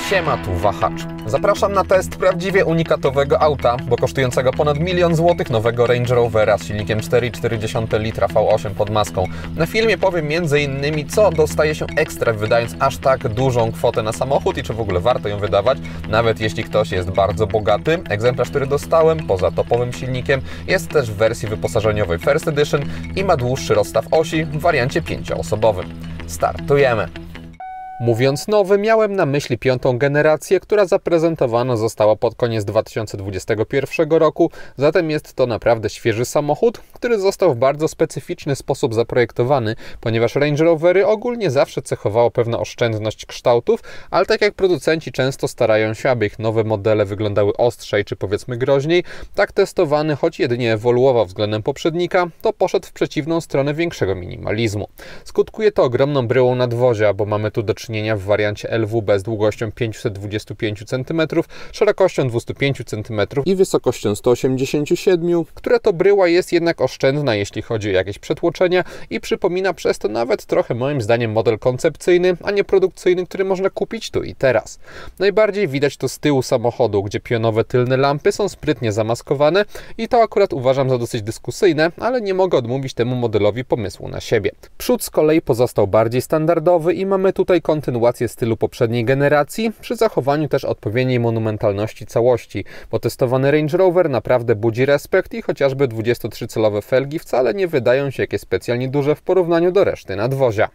Siema, tu Wahacz. Zapraszam na test prawdziwie unikatowego auta, bo kosztującego ponad 1 000 000 złotych nowego Range Rovera z silnikiem 4,4 litra V8 pod maską. Na filmie powiem m.in. co dostaje się ekstra, wydając aż tak dużą kwotę na samochód i czy w ogóle warto ją wydawać, nawet jeśli ktoś jest bardzo bogaty. Egzemplarz, który dostałem, poza topowym silnikiem, jest też w wersji wyposażeniowej First Edition i ma dłuższy rozstaw osi w wariancie 5-osobowym. Startujemy! Mówiąc nowy, miałem na myśli 5. generację, która zaprezentowana została pod koniec 2021 roku, zatem jest to naprawdę świeży samochód, który został w bardzo specyficzny sposób zaprojektowany, ponieważ Range Rovery ogólnie zawsze cechowało pewna oszczędność kształtów, ale tak jak producenci często starają się, aby ich nowe modele wyglądały ostrzej czy powiedzmy groźniej, tak testowany, choć jedynie ewoluował względem poprzednika, to poszedł w przeciwną stronę większego minimalizmu. Skutkuje to ogromną bryłą nadwozia, bo mamy tu do czynienia w wariancie LWB z długością 525 cm, szerokością 205 cm i wysokością 187 cm, która to bryła jest jednak oszczędna, jeśli chodzi o jakieś przetłoczenia i przypomina przez to nawet trochę moim zdaniem model koncepcyjny, a nie produkcyjny, który można kupić tu i teraz. Najbardziej widać to z tyłu samochodu, gdzie pionowe tylne lampy są sprytnie zamaskowane i to akurat uważam za dosyć dyskusyjne, ale nie mogę odmówić temu modelowi pomysłu na siebie. Przód z kolei pozostał bardziej standardowy i mamy tutaj kontynuację stylu poprzedniej generacji, przy zachowaniu też odpowiedniej monumentalności całości, bo testowany Range Rover naprawdę budzi respekt i chociażby 23-calowe felgi wcale nie wydają się jakieś specjalnie duże w porównaniu do reszty nadwozia.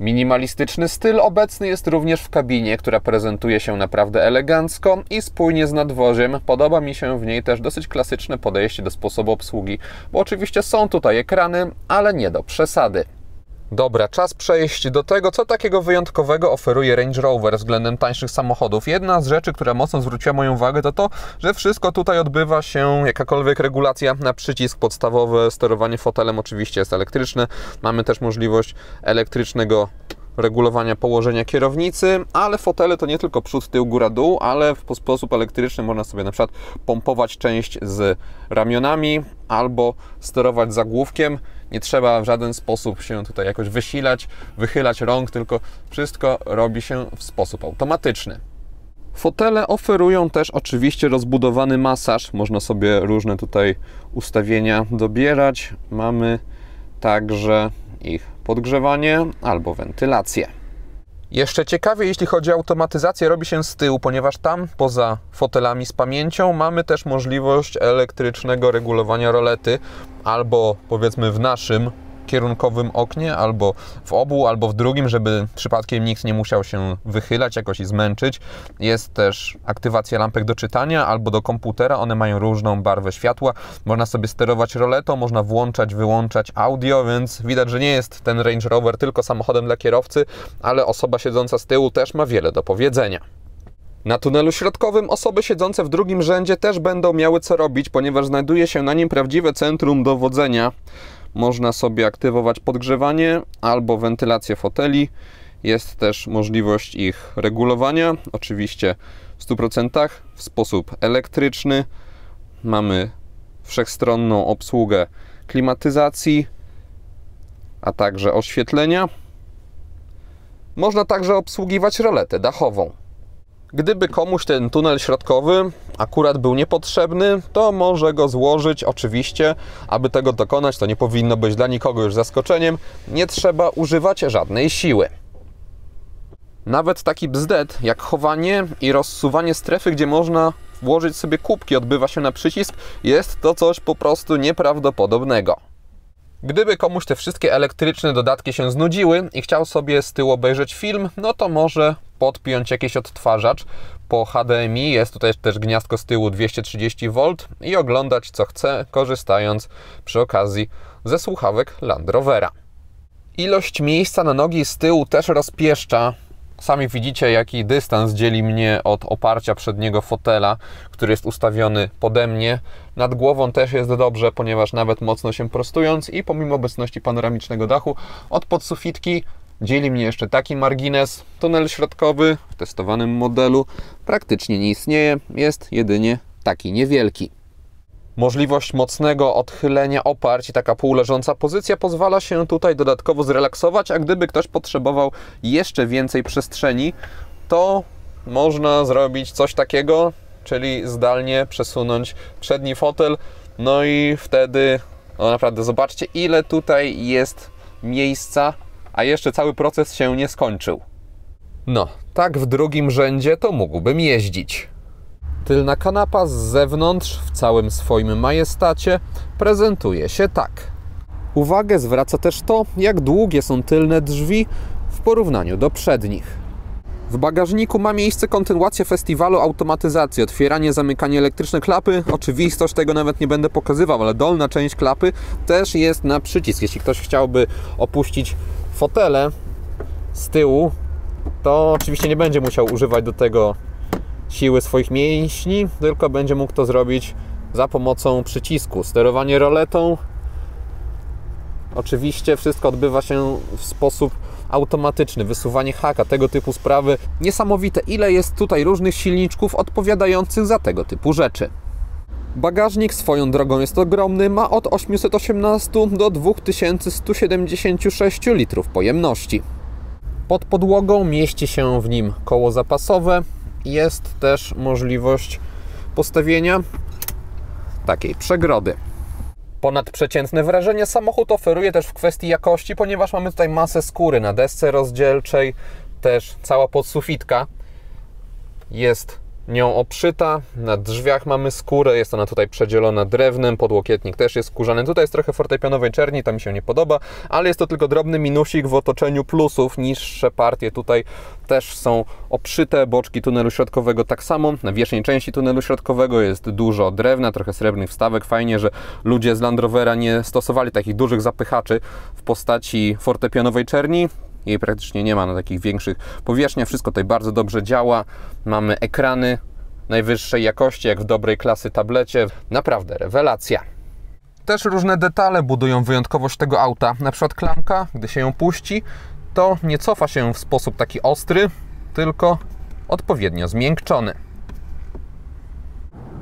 Minimalistyczny styl obecny jest również w kabinie, która prezentuje się naprawdę elegancko i spójnie z nadwoziem. Podoba mi się w niej też dosyć klasyczne podejście do sposobu obsługi, bo oczywiście są tutaj ekrany, ale nie do przesady. Dobra, czas przejść do tego, co takiego wyjątkowego oferuje Range Rover względem tańszych samochodów. Jedna z rzeczy, która mocno zwróciła moją uwagę, to to, że wszystko tutaj odbywa się, jakakolwiek regulacja na przycisk podstawowy, sterowanie fotelem oczywiście jest elektryczne. Mamy też możliwość elektrycznego regulowania położenia kierownicy, ale fotele to nie tylko przód, tył, góra, dół, ale w sposób elektryczny można sobie na przykład pompować część z ramionami albo sterować zagłówkiem. Nie trzeba w żaden sposób się tutaj jakoś wysilać, wychylać rąk, tylko wszystko robi się w sposób automatyczny. Fotele oferują też oczywiście rozbudowany masaż. Można sobie różne tutaj ustawienia dobierać. Mamy także ich podgrzewanie albo wentylację. Jeszcze ciekawie, jeśli chodzi o automatyzację, robi się z tyłu, ponieważ tam poza fotelami z pamięcią mamy też możliwość elektrycznego regulowania rolety albo powiedzmy w naszym kierunkowym oknie, albo w obu, albo w drugim, żeby przypadkiem nikt nie musiał się wychylać jakoś i zmęczyć. Jest też aktywacja lampek do czytania albo do komputera, one mają różną barwę światła. Można sobie sterować roletą, można włączać, wyłączać audio, więc widać, że nie jest ten Range Rover tylko samochodem dla kierowcy, ale osoba siedząca z tyłu też ma wiele do powiedzenia. Na tunelu środkowym osoby siedzące w drugim rzędzie też będą miały co robić, ponieważ znajduje się na nim prawdziwe centrum dowodzenia. Można sobie aktywować podgrzewanie albo wentylację foteli. Jest też możliwość ich regulowania, oczywiście w 100% w sposób elektryczny. Mamy wszechstronną obsługę klimatyzacji, a także oświetlenia. Można także obsługiwać roletę dachową. Gdyby komuś ten tunel środkowy akurat był niepotrzebny, to może go złożyć oczywiście. Aby tego dokonać, to nie powinno być dla nikogo już zaskoczeniem. Nie trzeba używać żadnej siły. Nawet taki bzdet jak chowanie i rozsuwanie strefy, gdzie można włożyć sobie kubki, odbywa się na przycisk, jest to coś po prostu nieprawdopodobnego. Gdyby komuś te wszystkie elektryczne dodatki się znudziły i chciał sobie z tyłu obejrzeć film, no to może podpiąć jakiś odtwarzacz po HDMI. Jest tutaj też gniazdko z tyłu 230V i oglądać co chce, korzystając przy okazji ze słuchawek Land Rovera. Ilość miejsca na nogi z tyłu też rozpieszcza. Sami widzicie, jaki dystans dzieli mnie od oparcia przedniego fotela, który jest ustawiony pode mnie. Nad głową też jest dobrze, ponieważ nawet mocno się prostując i pomimo obecności panoramicznego dachu od podsufitki dzieli mnie jeszcze taki margines. Tunel środkowy w testowanym modelu praktycznie nie istnieje, jest jedynie taki niewielki. Możliwość mocnego odchylenia oparć i taka półleżąca pozycja pozwala się tutaj dodatkowo zrelaksować, a gdyby ktoś potrzebował jeszcze więcej przestrzeni, to można zrobić coś takiego, czyli zdalnie przesunąć przedni fotel, no i wtedy, no naprawdę zobaczcie, ile tutaj jest miejsca, a jeszcze cały proces się nie skończył. No, tak w drugim rzędzie to mógłbym jeździć. Tylna kanapa z zewnątrz w całym swoim majestacie prezentuje się tak. Uwagę zwraca też to, jak długie są tylne drzwi w porównaniu do przednich. W bagażniku ma miejsce kontynuacja festiwalu automatyzacji, otwieranie, zamykanie elektryczne klapy. Oczywistość, tego nawet nie będę pokazywał, ale dolna część klapy też jest na przycisk. Jeśli ktoś chciałby opuścić fotele z tyłu, to oczywiście nie będzie musiał używać do tego siły swoich mięśni, tylko będzie mógł to zrobić za pomocą przycisku. Sterowanie roletą, oczywiście wszystko odbywa się w sposób automatyczny, wysuwanie haka, tego typu sprawy. Niesamowite, ile jest tutaj różnych silniczków odpowiadających za tego typu rzeczy. Bagażnik swoją drogą jest ogromny, ma od 818 do 2176 litrów pojemności. Pod podłogą mieści się w nim koło zapasowe. Jest też możliwość postawienia takiej przegrody. Ponadprzeciętne wrażenie samochód oferuje też w kwestii jakości, ponieważ mamy tutaj masę skóry na desce rozdzielczej, też cała podsufitka jest nią obszyta, na drzwiach mamy skórę, jest ona tutaj przedzielona drewnem, podłokietnik też jest skórzany. Tutaj jest trochę fortepianowej czerni, to mi się nie podoba, ale jest to tylko drobny minusik w otoczeniu plusów. Niższe partie tutaj też są obszyte, boczki tunelu środkowego tak samo. Na wierzchniej części tunelu środkowego jest dużo drewna, trochę srebrnych wstawek. Fajnie, że ludzie z Land Rovera nie stosowali takich dużych zapychaczy w postaci fortepianowej czerni. Jej praktycznie nie ma na takich większych powierzchniach. Wszystko tutaj bardzo dobrze działa. Mamy ekrany najwyższej jakości, jak w dobrej klasy tablecie. Naprawdę rewelacja. Też różne detale budują wyjątkowość tego auta. Na przykład klamka, gdy się ją puści, to nie cofa się w sposób taki ostry, tylko odpowiednio zmiękczony.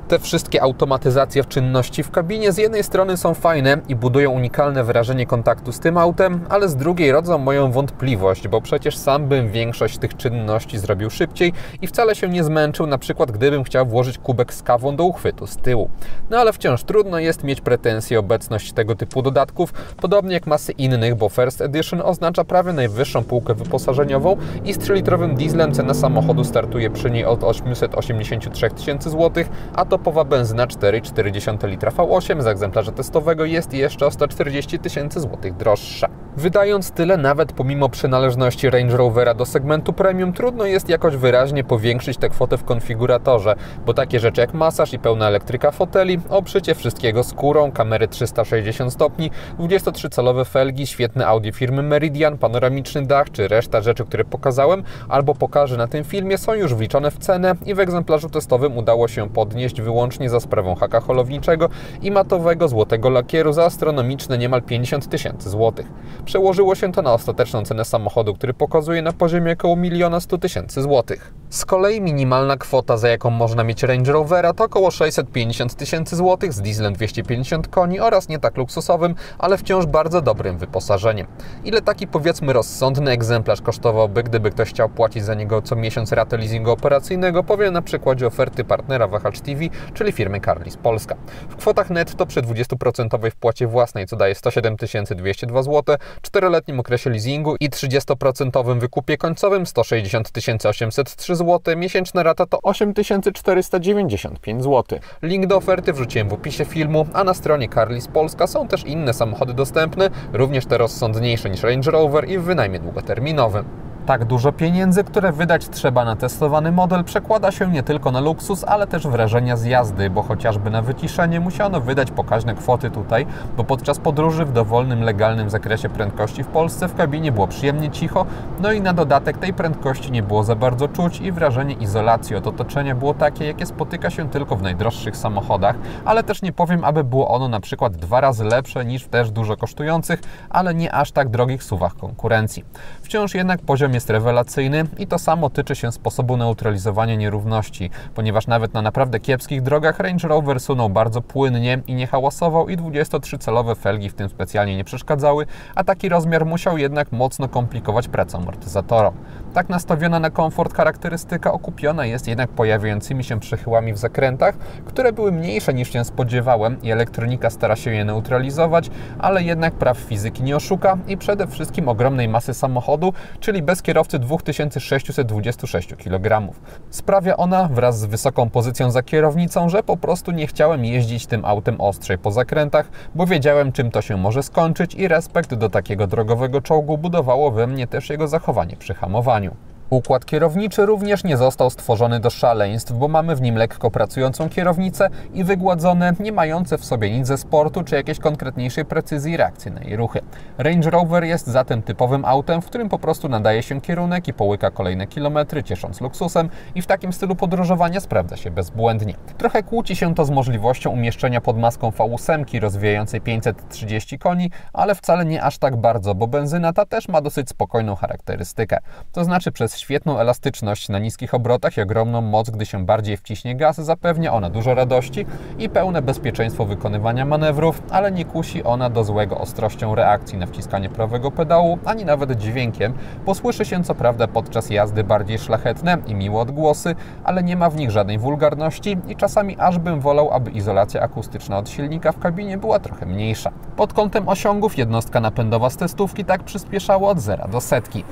Te wszystkie automatyzacje w czynności w kabinie z jednej strony są fajne i budują unikalne wrażenie kontaktu z tym autem, ale z drugiej rodzą moją wątpliwość, bo przecież sam bym większość tych czynności zrobił szybciej i wcale się nie zmęczył, na przykład gdybym chciał włożyć kubek z kawą do uchwytu z tyłu. No ale wciąż trudno jest mieć pretensje o obecność tego typu dodatków, podobnie jak masy innych, bo First Edition oznacza prawie najwyższą półkę wyposażeniową i z 3-litrowym dieslem cena samochodu startuje przy niej od 883 tysięcy złotych, a topowa benzyna 4,4 litra V8 z egzemplarza testowego jest jeszcze o 140 tysięcy złotych droższa. Wydając tyle, nawet pomimo przynależności Range Rovera do segmentu premium, trudno jest jakoś wyraźnie powiększyć tę kwotę w konfiguratorze, bo takie rzeczy jak masaż i pełna elektryka foteli, obszycie wszystkiego skórą, kamery 360 stopni, 23-calowe felgi, świetne audio firmy Meridian, panoramiczny dach czy reszta rzeczy, które pokazałem albo pokażę na tym filmie, są już wliczone w cenę i w egzemplarzu testowym udało się podnieść wyłącznie za sprawą haka holowniczego i matowego złotego lakieru za astronomiczne niemal 50 tysięcy złotych. Przełożyło się to na ostateczną cenę samochodu, który pokazuje na poziomie około 1 100 000 złotych. Z kolei minimalna kwota, za jaką można mieć Range Rovera, to około 650 tysięcy złotych z dieslem 250 koni oraz nie tak luksusowym, ale wciąż bardzo dobrym wyposażeniem. Ile taki, powiedzmy, rozsądny egzemplarz kosztowałby, gdyby ktoś chciał płacić za niego co miesiąc ratę leasingu operacyjnego, powiem na przykładzie oferty partnera Wahacz TV, czyli firmy Carlis Polska. W kwotach netto przy 20% wpłacie własnej, co daje 107 202 zł, 4-letnim okresie leasingu i 30% wykupie końcowym 160 803 zł, miesięczna rata to 8495 zł. Link do oferty wrzuciłem w opisie filmu, a na stronie Carlis Polska są też inne samochody dostępne, również te rozsądniejsze niż Range Rover i w wynajmie długoterminowym. Tak dużo pieniędzy, które wydać trzeba na testowany model, przekłada się nie tylko na luksus, ale też wrażenia z jazdy, bo chociażby na wyciszenie musiano wydać pokaźne kwoty tutaj, bo podczas podróży w dowolnym, legalnym zakresie prędkości w Polsce w kabinie było przyjemnie cicho, no i na dodatek tej prędkości nie było za bardzo czuć i wrażenie izolacji od otoczenia było takie, jakie spotyka się tylko w najdroższych samochodach, ale też nie powiem, aby było ono na przykład 2 razy lepsze niż w też dużo kosztujących, ale nie aż tak drogich SUV-ach konkurencji. Wciąż jednak poziom jest jest rewelacyjny i to samo tyczy się sposobu neutralizowania nierówności, ponieważ nawet na naprawdę kiepskich drogach Range Rover sunął bardzo płynnie i nie hałasował i 23-calowe felgi w tym specjalnie nie przeszkadzały, a taki rozmiar musiał jednak mocno komplikować pracę amortyzatorom. Tak nastawiona na komfort charakterystyka okupiona jest jednak pojawiającymi się przechyłami w zakrętach, które były mniejsze niż się spodziewałem i elektronika stara się je neutralizować, ale jednak praw fizyki nie oszuka i przede wszystkim ogromnej masy samochodu, czyli bez kierowcy 2626 kg. Sprawia ona wraz z wysoką pozycją za kierownicą, że po prostu nie chciałem jeździć tym autem ostrzej po zakrętach, bo wiedziałem, czym to się może skończyć i respekt do takiego drogowego czołgu budowało we mnie też jego zachowanie przy hamowaniu. Układ kierowniczy również nie został stworzony do szaleństw, bo mamy w nim lekko pracującą kierownicę i wygładzone, nie mające w sobie nic ze sportu czy jakiejś konkretniejszej precyzji reakcji na jej ruchy. Range Rover jest zatem typowym autem, w którym po prostu nadaje się kierunek i połyka kolejne kilometry, ciesząc luksusem i w takim stylu podróżowania sprawdza się bezbłędnie. Trochę kłóci się to z możliwością umieszczenia pod maską V8 rozwijającej 530 koni, ale wcale nie aż tak bardzo, bo benzyna ta też ma dosyć spokojną charakterystykę. To znaczy przez świetną elastyczność na niskich obrotach i ogromną moc, gdy się bardziej wciśnie gaz, zapewnia ona dużo radości i pełne bezpieczeństwo wykonywania manewrów, ale nie kusi ona do złego ostrością reakcji na wciskanie prawego pedału, ani nawet dźwiękiem, bo słyszy się co prawda podczas jazdy bardziej szlachetne i miłe odgłosy, ale nie ma w nich żadnej wulgarności i czasami aż bym wolał, aby izolacja akustyczna od silnika w kabinie była trochę mniejsza. Pod kątem osiągów jednostka napędowa z testówki tak przyspieszała od 0 do setki.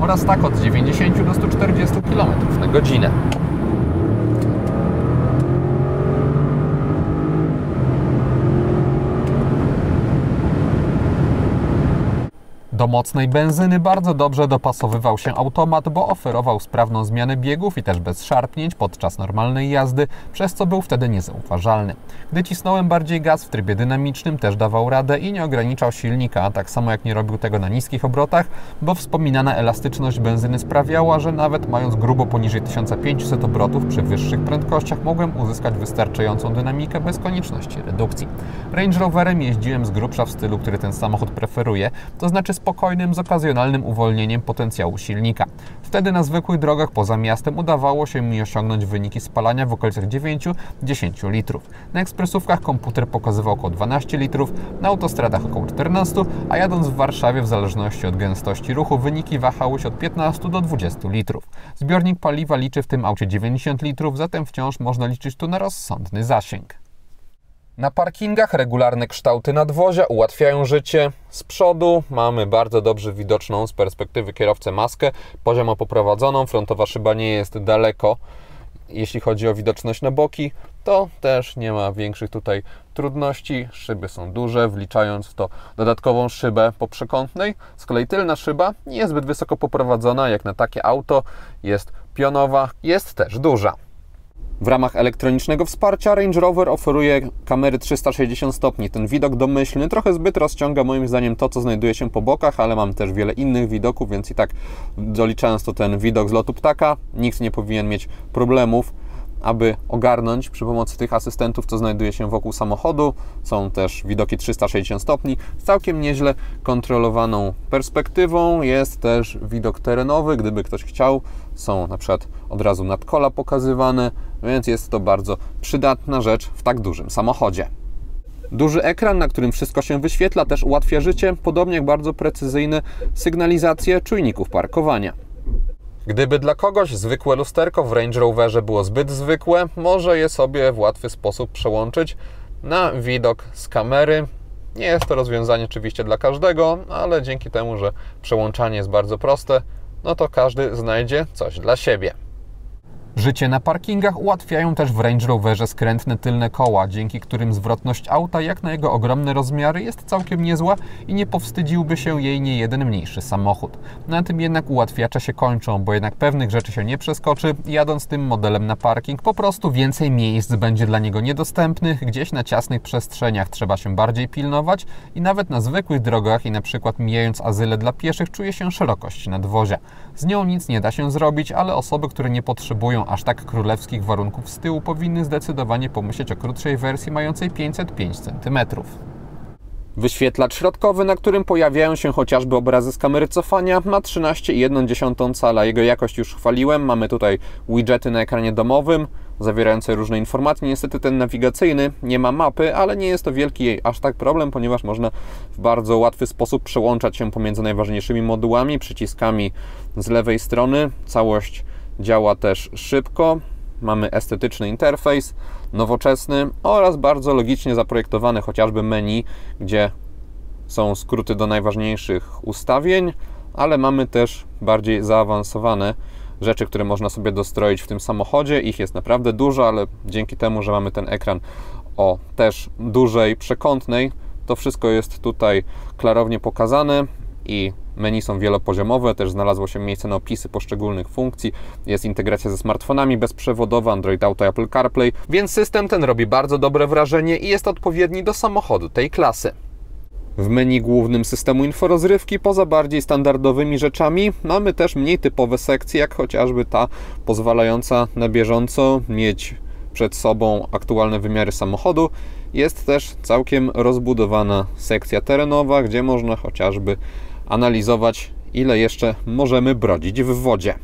Oraz tak od 90 do 140 km na godzinę. Do mocnej benzyny bardzo dobrze dopasowywał się automat, bo oferował sprawną zmianę biegów i też bez szarpnięć podczas normalnej jazdy, przez co był wtedy niezauważalny. Gdy cisnąłem bardziej gaz w trybie dynamicznym, też dawał radę i nie ograniczał silnika, tak samo jak nie robił tego na niskich obrotach, bo wspominana elastyczność benzyny sprawiała, że nawet mając grubo poniżej 1500 obrotów przy wyższych prędkościach mogłem uzyskać wystarczającą dynamikę bez konieczności redukcji. Range Roverem jeździłem z grubsza w stylu, który ten samochód preferuje, to znaczy spokojnym, z okazjonalnym uwolnieniem potencjału silnika. Wtedy na zwykłych drogach poza miastem udawało się mi osiągnąć wyniki spalania w okolicach 9-10 litrów. Na ekspresówkach komputer pokazywał około 12 litrów, na autostradach około 14, a jadąc w Warszawie w zależności od gęstości ruchu wyniki wahały się od 15 do 20 litrów. Zbiornik paliwa liczy w tym aucie 90 litrów, zatem wciąż można liczyć tu na rozsądny zasięg. Na parkingach regularne kształty nadwozia ułatwiają życie. Z przodu mamy bardzo dobrze widoczną z perspektywy kierowcy maskę, poziomo poprowadzoną, frontowa szyba nie jest daleko. Jeśli chodzi o widoczność na boki, to też nie ma większych tutaj trudności. Szyby są duże, wliczając w to dodatkową szybę poprzekątnej. Z kolei tylna szyba nie jest zbyt wysoko poprowadzona, jak na takie auto, jest pionowa, jest też duża. W ramach elektronicznego wsparcia Range Rover oferuje kamery 360 stopni. Ten widok domyślny trochę zbyt rozciąga moim zdaniem to, co znajduje się po bokach, ale mam też wiele innych widoków, więc i tak doliczając to ten widok z lotu ptaka, nikt nie powinien mieć problemów, aby ogarnąć przy pomocy tych asystentów, co znajduje się wokół samochodu. Są też widoki 360 stopni z całkiem nieźle kontrolowaną perspektywą. Jest też widok terenowy, gdyby ktoś chciał. Są na przykład od razu nadkola pokazywane, więc jest to bardzo przydatna rzecz w tak dużym samochodzie. Duży ekran, na którym wszystko się wyświetla, też ułatwia życie, podobnie jak bardzo precyzyjne sygnalizacje czujników parkowania. Gdyby dla kogoś zwykłe lusterko w Range Roverze było zbyt zwykłe, może je sobie w łatwy sposób przełączyć na widok z kamery. Nie jest to rozwiązanie oczywiście dla każdego, ale dzięki temu, że przełączanie jest bardzo proste, no to każdy znajdzie coś dla siebie. Życie na parkingach ułatwiają też w Range Roverze skrętne tylne koła, dzięki którym zwrotność auta, jak na jego ogromne rozmiary, jest całkiem niezła i nie powstydziłby się jej niejeden mniejszy samochód. Na tym jednak ułatwiacze się kończą, bo jednak pewnych rzeczy się nie przeskoczy i jadąc tym modelem na parking po prostu więcej miejsc będzie dla niego niedostępnych, gdzieś na ciasnych przestrzeniach trzeba się bardziej pilnować i nawet na zwykłych drogach i na przykład mijając azyle dla pieszych czuje się szerokość nadwozia. Z nią nic nie da się zrobić, ale osoby, które nie potrzebują aż tak królewskich warunków z tyłu, powinny zdecydowanie pomyśleć o krótszej wersji mającej 505 cm. Wyświetlacz środkowy, na którym pojawiają się chociażby obrazy z kamery cofania, ma 13,1 cala. Jego jakość już chwaliłem. Mamy tutaj widgety na ekranie domowym, zawierające różne informacje. Niestety ten nawigacyjny nie ma mapy, ale nie jest to wielki aż tak problem, ponieważ można w bardzo łatwy sposób przełączać się pomiędzy najważniejszymi modułami, przyciskami z lewej strony. Całość działa też szybko. Mamy estetyczny interfejs, nowoczesny oraz bardzo logicznie zaprojektowane chociażby menu, gdzie są skróty do najważniejszych ustawień, ale mamy też bardziej zaawansowane rzeczy, które można sobie dostroić w tym samochodzie. Ich jest naprawdę dużo, ale dzięki temu, że mamy ten ekran o też dużej przekątnej, to wszystko jest tutaj klarownie pokazane i menu są wielopoziomowe, też znalazło się miejsce na opisy poszczególnych funkcji, jest integracja ze smartfonami bezprzewodowa, Android Auto, Apple CarPlay, więc system ten robi bardzo dobre wrażenie i jest odpowiedni do samochodu tej klasy. W menu głównym systemu inforozrywki, poza bardziej standardowymi rzeczami, mamy też mniej typowe sekcje, jak chociażby ta pozwalająca na bieżąco mieć przed sobą aktualne wymiary samochodu. Jest też całkiem rozbudowana sekcja terenowa, gdzie można chociażby analizować, ile jeszcze możemy brodzić w wodzie.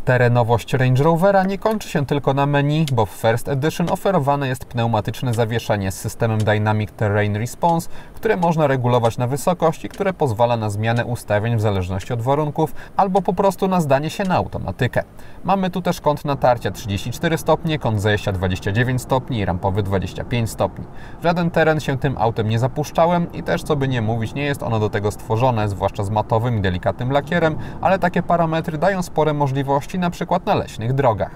Terenowość Range Rovera nie kończy się tylko na menu, bo w First Edition oferowane jest pneumatyczne zawieszenie z systemem Dynamic Terrain Response, które można regulować na wysokość i które pozwala na zmianę ustawień w zależności od warunków albo po prostu na zdanie się na automatykę. Mamy tu też kąt natarcia 34 stopnie, kąt zejścia 29 stopni i rampowy 25 stopni. W żaden teren się tym autem nie zapuszczałem i też, co by nie mówić, nie jest ono do tego stworzone, zwłaszcza z matowym i delikatnym lakierem, ale takie parametry dają spore możliwości na przykład na leśnych drogach.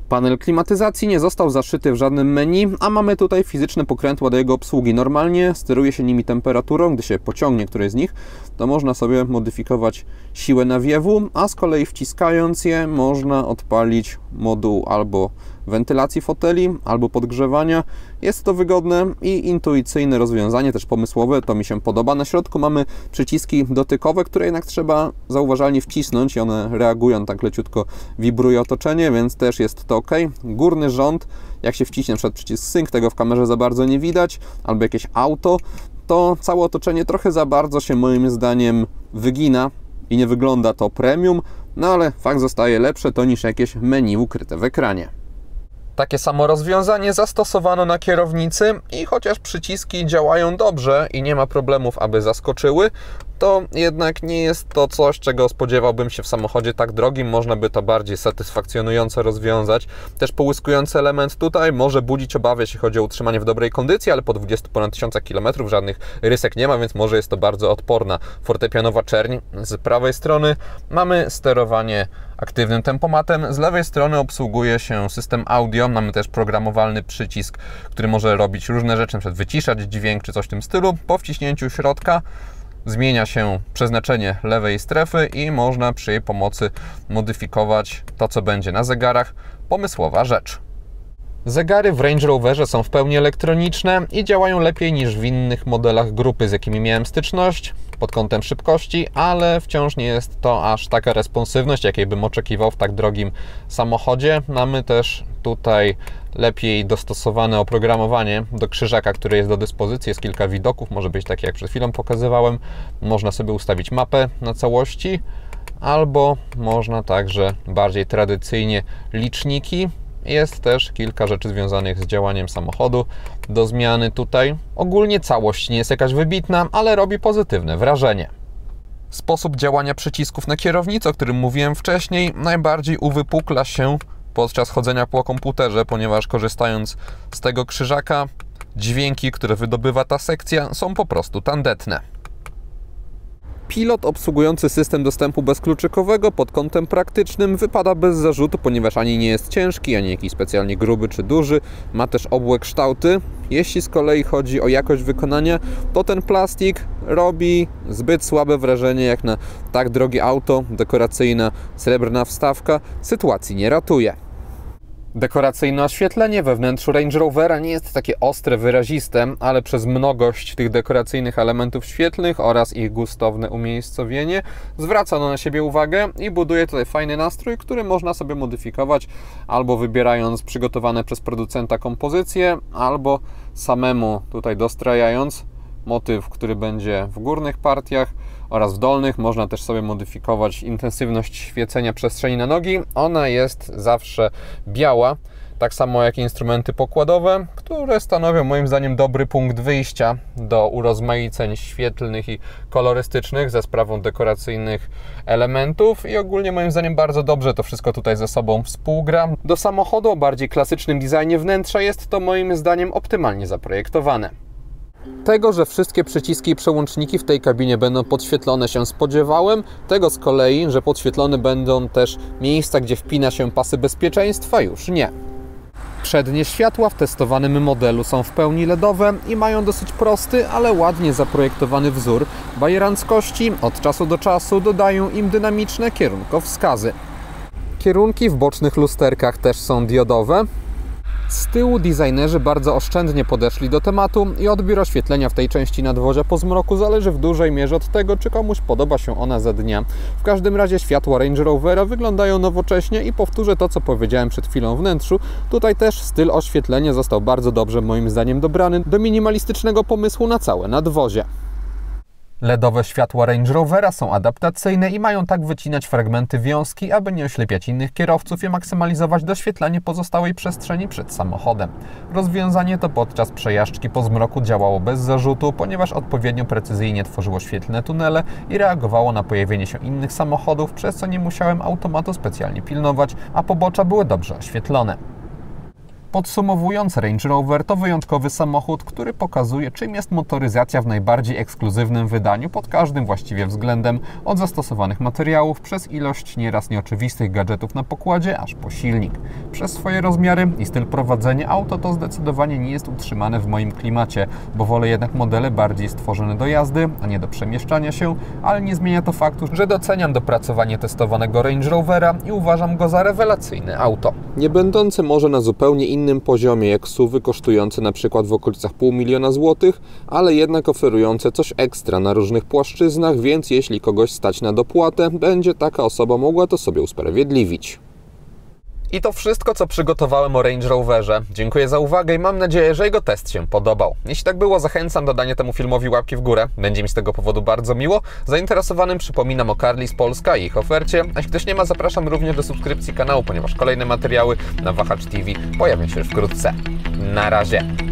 Panel klimatyzacji nie został zaszyty w żadnym menu, a mamy tutaj fizyczne pokrętła do jego obsługi. Normalnie steruje się nimi temperaturą, gdy się pociągnie któreś z nich, to można sobie modyfikować siłę nawiewu, a z kolei wciskając je można odpalić moduł albo wentylacji foteli, albo podgrzewania. Jest to wygodne i intuicyjne rozwiązanie, też pomysłowe, to mi się podoba. Na środku mamy przyciski dotykowe, które jednak trzeba zauważalnie wcisnąć i one reagują, tak leciutko wibruje otoczenie, więc też jest to ok. Górny rząd, jak się wciśnie np. przycisk sync, tego w kamerze za bardzo nie widać, albo jakieś auto, to całe otoczenie trochę za bardzo się moim zdaniem wygina i nie wygląda to premium, no ale fakt zostaje lepsze to niż jakieś menu ukryte w ekranie. Takie samo rozwiązanie zastosowano na kierownicy i chociaż przyciski działają dobrze i nie ma problemów, aby zaskoczyły, to jednak nie jest to coś, czego spodziewałbym się w samochodzie tak drogim. Można by to bardziej satysfakcjonująco rozwiązać. Też połyskujący element tutaj może budzić obawy, jeśli chodzi o utrzymanie w dobrej kondycji, ale po 20 ponad 1000 km żadnych rysek nie ma, więc może jest to bardzo odporna fortepianowa czerń. Z prawej strony mamy sterowanie aktywnym tempomatem, z lewej strony obsługuje się system audio. Mamy też programowalny przycisk, który może robić różne rzeczy, np. wyciszać dźwięk czy coś w tym stylu. Po wciśnięciu środka zmienia się przeznaczenie lewej strefy i można przy jej pomocy modyfikować to, co będzie na zegarach. Pomysłowa rzecz. Zegary w Range Roverze są w pełni elektroniczne i działają lepiej niż w innych modelach grupy, z jakimi miałem styczność pod kątem szybkości, ale wciąż nie jest to aż taka responsywność, jakiej bym oczekiwał w tak drogim samochodzie. Mamy też tutaj lepiej dostosowane oprogramowanie do krzyżaka, który jest do dyspozycji. Jest kilka widoków, może być takie jak przed chwilą pokazywałem. Można sobie ustawić mapę na całości, albo można także bardziej tradycyjnie liczniki. Jest też kilka rzeczy związanych z działaniem samochodu do zmiany tutaj. Ogólnie całość nie jest jakaś wybitna, ale robi pozytywne wrażenie. Sposób działania przycisków na kierownicy, o którym mówiłem wcześniej, najbardziej uwypukla się podczas chodzenia po komputerze, ponieważ korzystając z tego krzyżaka, dźwięki, które wydobywa ta sekcja, są po prostu tandetne. Pilot obsługujący system dostępu bezkluczykowego pod kątem praktycznym wypada bez zarzutu, ponieważ ani nie jest ciężki, ani jakiś specjalnie gruby czy duży. Ma też obłe kształty. Jeśli z kolei chodzi o jakość wykonania, to ten plastik robi zbyt słabe wrażenie jak na tak drogie auto. Dekoracyjna srebrna wstawka sytuacji nie ratuje. Dekoracyjne oświetlenie we wnętrzu Range Rovera nie jest takie ostre, wyraziste, ale przez mnogość tych dekoracyjnych elementów świetlnych oraz ich gustowne umiejscowienie zwraca ono na siebie uwagę i buduje tutaj fajny nastrój, który można sobie modyfikować albo wybierając przygotowane przez producenta kompozycje, albo samemu tutaj dostrajając motyw, który będzie w górnych partiach oraz w dolnych. Można też sobie modyfikować intensywność świecenia przestrzeni na nogi. Ona jest zawsze biała, tak samo jak instrumenty pokładowe, które stanowią moim zdaniem dobry punkt wyjścia do urozmaiceń świetlnych i kolorystycznych ze sprawą dekoracyjnych elementów i ogólnie moim zdaniem bardzo dobrze to wszystko tutaj ze sobą współgra. Do samochodu o bardziej klasycznym designie wnętrza jest to moim zdaniem optymalnie zaprojektowane. Tego, że wszystkie przyciski i przełączniki w tej kabinie będą podświetlone, się spodziewałem. Tego z kolei, że podświetlone będą też miejsca, gdzie wpina się pasy bezpieczeństwa, już nie. Przednie światła w testowanym modelu są w pełni LEDowe i mają dosyć prosty, ale ładnie zaprojektowany wzór. Bajeranckości od czasu do czasu dodają im dynamiczne kierunkowskazy. Kierunki w bocznych lusterkach też są diodowe. Z tyłu designerzy bardzo oszczędnie podeszli do tematu i odbiór oświetlenia w tej części nadwozia po zmroku zależy w dużej mierze od tego, czy komuś podoba się ona za dnia. W każdym razie światła Range Rovera wyglądają nowocześnie i powtórzę to, co powiedziałem przed chwilą o wnętrzu. Tutaj też styl oświetlenia został bardzo dobrze moim zdaniem dobrany do minimalistycznego pomysłu na całe nadwozie. LEDowe światła Range Rovera są adaptacyjne i mają tak wycinać fragmenty wiązki, aby nie oślepiać innych kierowców i maksymalizować doświetlenie pozostałej przestrzeni przed samochodem. Rozwiązanie to podczas przejażdżki po zmroku działało bez zarzutu, ponieważ odpowiednio precyzyjnie tworzyło świetlne tunele i reagowało na pojawienie się innych samochodów, przez co nie musiałem automatu specjalnie pilnować, a pobocza były dobrze oświetlone. Podsumowując, Range Rover to wyjątkowy samochód, który pokazuje, czym jest motoryzacja w najbardziej ekskluzywnym wydaniu pod każdym właściwie względem, od zastosowanych materiałów, przez ilość nieraz nieoczywistych gadżetów na pokładzie, aż po silnik. Przez swoje rozmiary i styl prowadzenia auto to zdecydowanie nie jest utrzymane w moim klimacie, bo wolę jednak modele bardziej stworzone do jazdy, a nie do przemieszczania się, ale nie zmienia to faktu, że doceniam dopracowanie testowanego Range Rovera i uważam go za rewelacyjne auto. Nie będące może na zupełnie innym poziomie jak SUV-y kosztujące na przykład w okolicach $500 000 złotych, ale jednak oferujące coś ekstra na różnych płaszczyznach, więc jeśli kogoś stać na dopłatę, będzie taka osoba mogła to sobie usprawiedliwić. I to wszystko, co przygotowałem o Range Roverze. Dziękuję za uwagę i mam nadzieję, że jego test się podobał. Jeśli tak było, zachęcam do dania temu filmowi łapki w górę. Będzie mi z tego powodu bardzo miło. Zainteresowanym przypominam o Carlis Polska i ich ofercie. A jeśli ktoś nie ma, zapraszam również do subskrypcji kanału, ponieważ kolejne materiały na Wahacz TV pojawią się już wkrótce. Na razie!